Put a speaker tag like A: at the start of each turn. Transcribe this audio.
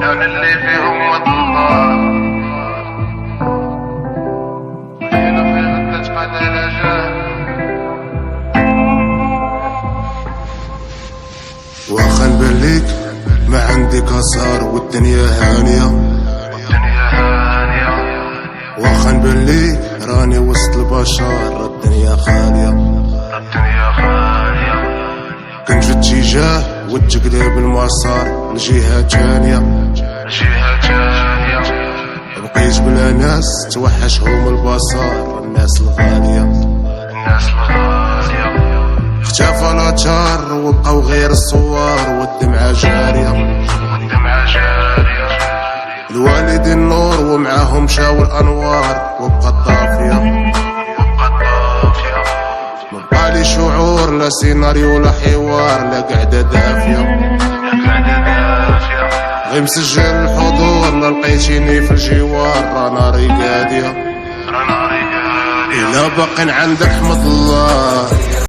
A: يعني اللي فيهم مطلع خلينا في غدة تبعد على جاه.
B: واخا نبان ليك ما عندي كسار والدنيا هانية، واخا نبان ليك راني وسط البشر الدنيا خالية. كنت في اتجاه وتقلب المسار لجهة تانية، بقيت بلا ناس توحشهم البصر الناس الغالية. اختفى الاتار وبقاو غير الصور والدمعة جارية. الوالدين النور ومعاهم مشاو الانوار وبقى الطافية. مبقالي شعور لا سيناريو لا حوار لا قعدة دافية. غير مسجل الحضور لا لقيتيني في الجوار رانا رقادية. إلا باقين عندك حمد الله